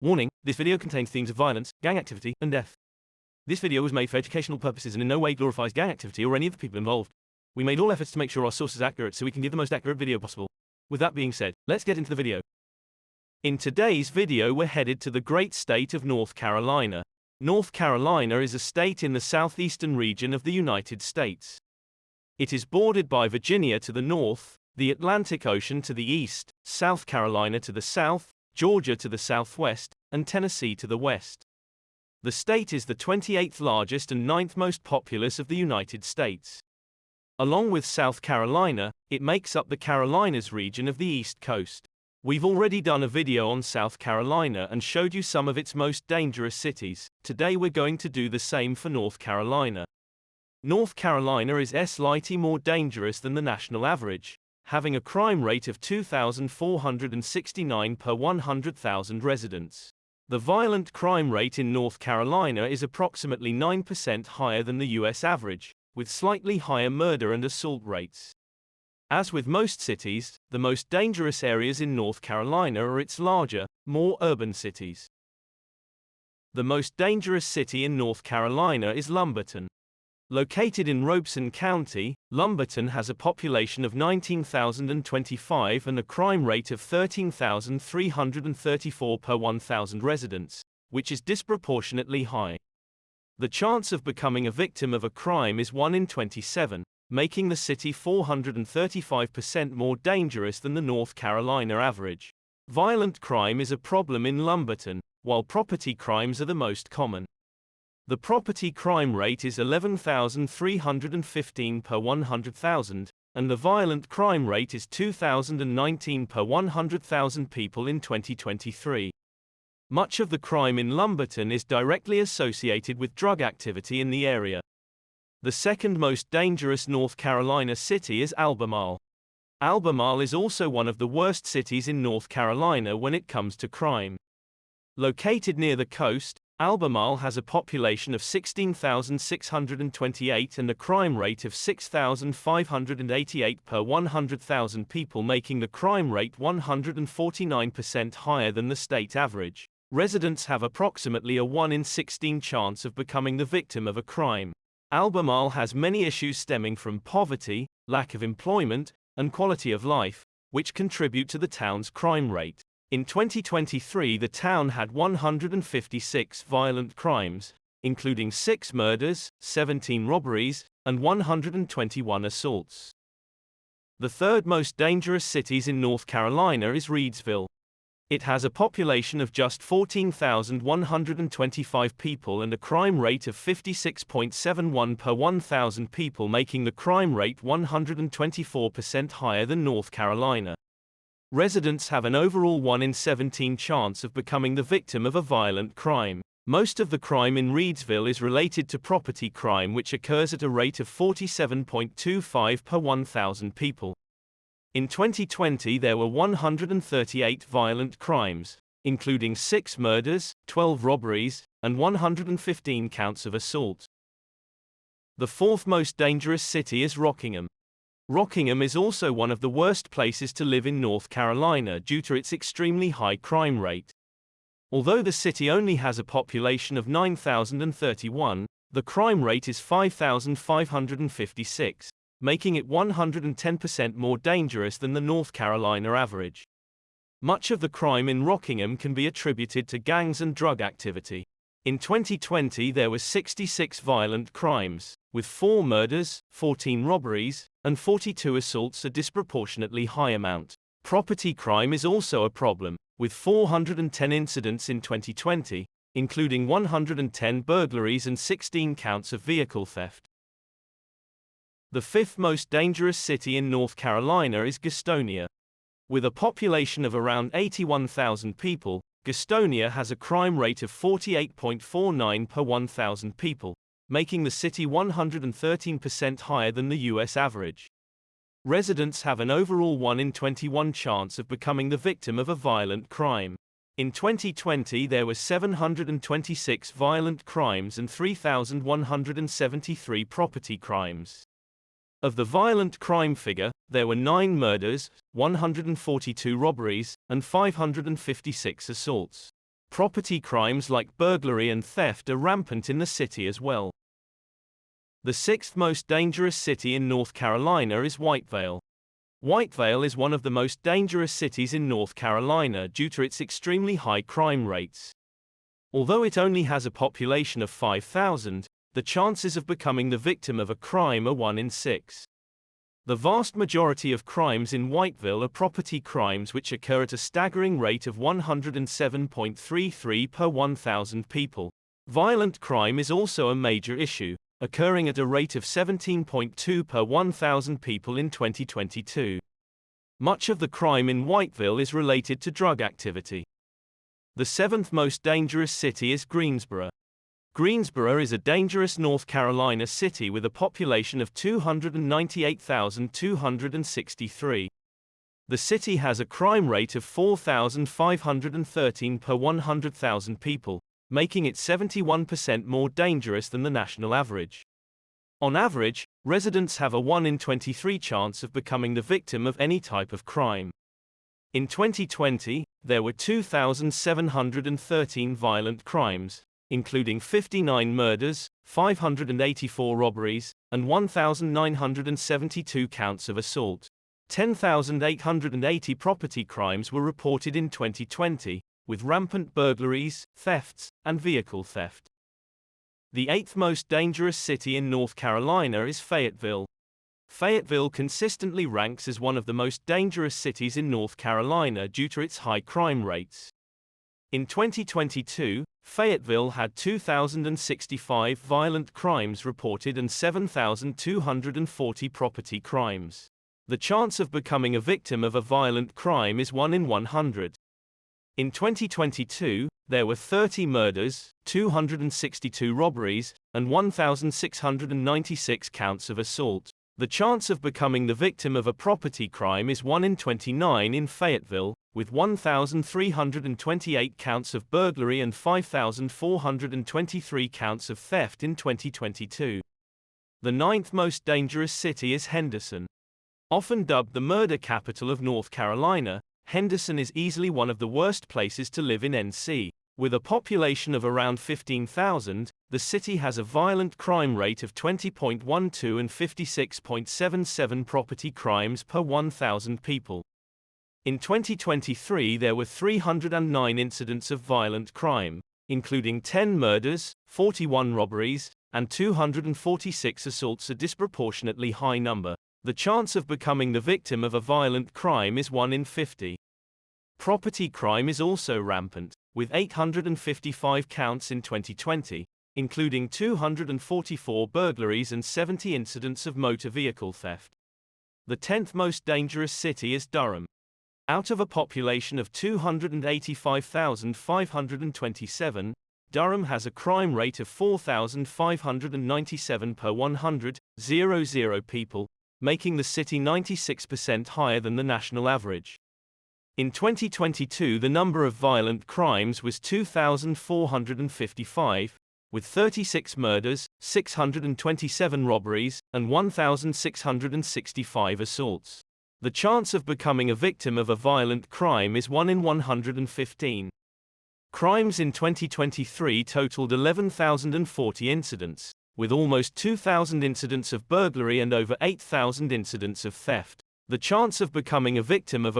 Warning, this video contains themes of violence, gang activity, and death. This video was made for educational purposes and in no way glorifies gang activity or any of the people involved. We made all efforts to make sure our source is accurate so we can give the most accurate video possible. With that being said, let's get into the video. In today's video we're headed to the great state of North Carolina. North Carolina is a state in the southeastern region of the United States. It is bordered by Virginia to the north, the Atlantic Ocean to the east, South Carolina to the south, Georgia to the southwest, and Tennessee to the west. The state is the 28th largest and 9th most populous of the United States. Along with South Carolina, it makes up the Carolinas region of the East Coast. We've already done a video on South Carolina and showed you some of its most dangerous cities. Today we're going to do the same for North Carolina. North Carolina is slightly more dangerous than the national average, having a crime rate of 2,469 per 100,000 residents. The violent crime rate in North Carolina is approximately 9% higher than the US average, with slightly higher murder and assault rates. As with most cities, the most dangerous areas in North Carolina are its larger, more urban cities. The most dangerous city in North Carolina is Lumberton. Located in Robeson County, Lumberton has a population of 19,025 and a crime rate of 13,334 per 1,000 residents, which is disproportionately high. The chance of becoming a victim of a crime is 1 in 27, making the city 435% more dangerous than the North Carolina average. Violent crime is a problem in Lumberton, while property crimes are the most common. The property crime rate is 11,315 per 100,000, and the violent crime rate is 2,019 per 100,000 people in 2023. Much of the crime in Lumberton is directly associated with drug activity in the area. The second most dangerous North Carolina city is Albemarle. Albemarle is also one of the worst cities in North Carolina when it comes to crime. Located near the coast, Albemarle has a population of 16,628 and a crime rate of 6,588 per 100,000 people, making the crime rate 149% higher than the state average. Residents have approximately a 1 in 16 chance of becoming the victim of a crime. Albemarle has many issues stemming from poverty, lack of employment, and quality of life, which contribute to the town's crime rate. In 2023, the town had 156 violent crimes, including 6 murders, 17 robberies, and 121 assaults. The third most dangerous cities in North Carolina is Reidsville. It has a population of just 14,125 people and a crime rate of 56.71 per 1,000 people, making the crime rate 124% higher than North Carolina. Residents have an overall 1 in 17 chance of becoming the victim of a violent crime. Most of the crime in Reidsville is related to property crime, which occurs at a rate of 47.25 per 1,000 people. In 2020 there were 138 violent crimes, including 6 murders, 12 robberies, and 115 counts of assault. The fourth most dangerous city is Rockingham. Rockingham is also one of the worst places to live in North Carolina due to its extremely high crime rate. Although the city only has a population of 9,031, the crime rate is 5,556, making it 110% more dangerous than the North Carolina average. Much of the crime in Rockingham can be attributed to gangs and drug activity. In 2020 there were 66 violent crimes, with 4 murders, 14 robberies, and 42 assaults, a disproportionately high amount. Property crime is also a problem, with 410 incidents in 2020, including 110 burglaries and 16 counts of vehicle theft. The fifth most dangerous city in North Carolina is Gastonia. With a population of around 81,000 people, Gastonia has a crime rate of 48.49 per 1,000 people, making the city 113% higher than the US average. Residents have an overall 1 in 21 chance of becoming the victim of a violent crime. In 2020 there were 726 violent crimes and 3,173 property crimes. Of the violent crime figure, there were 9 murders, 142 robberies, and 556 assaults. Property crimes like burglary and theft are rampant in the city as well. The sixth most dangerous city in North Carolina is Whitevale. Whitevale is one of the most dangerous cities in North Carolina due to its extremely high crime rates. Although it only has a population of 5,000, the chances of becoming the victim of a crime are 1 in 6. The vast majority of crimes in Whitevale are property crimes which occur at a staggering rate of 107.33 per 1,000 people. Violent crime is also a major issue, occurring at a rate of 17.2 per 1,000 people in 2022. Much of the crime in Whitevale is related to drug activity. The seventh most dangerous city is Greensboro. Greensboro is a dangerous North Carolina city with a population of 298,263. The city has a crime rate of 4,513 per 100,000 people, making it 71% more dangerous than the national average. On average, residents have a 1 in 23 chance of becoming the victim of any type of crime. In 2020, there were 2,713 violent crimes, including 59 murders, 584 robberies, and 1,972 counts of assault. 10,880 property crimes were reported in 2020, with rampant burglaries, thefts, and vehicle theft. The eighth most dangerous city in North Carolina is Fayetteville. Fayetteville consistently ranks as one of the most dangerous cities in North Carolina due to its high crime rates. In 2022, Fayetteville had 2,065 violent crimes reported and 7,240 property crimes. The chance of becoming a victim of a violent crime is 1 in 100. In 2022, there were 30 murders, 262 robberies, and 1,696 counts of assault. The chance of becoming the victim of a property crime is 1 in 29 in Fayetteville, with 1,328 counts of burglary and 5,423 counts of theft in 2022. The ninth most dangerous city is Henderson. Often dubbed the murder capital of North Carolina, Henderson is easily one of the worst places to live in NC. With a population of around 15,000, the city has a violent crime rate of 20.12 and 56.77 property crimes per 1,000 people. In 2023 there were 309 incidents of violent crime, including 10 murders, 41 robberies, and 246 assaults, a disproportionately high number. The chance of becoming the victim of a violent crime is 1 in 50. Property crime is also rampant, with 855 counts in 2020, including 244 burglaries and 70 incidents of motor vehicle theft. The 10th most dangerous city is Durham. Out of a population of 285,527, Durham has a crime rate of 4,597 per 100,000 people, making the city 96% higher than the national average. In 2022, the number of violent crimes was 2,455, with 36 murders, 627 robberies, and 1,665 assaults. The chance of becoming a victim of a violent crime is 1 in 115. Crimes in 2023 totaled 11,040 incidents, with almost 2,000 incidents of burglary and over 8,000 incidents of theft. The chance of becoming a victim of a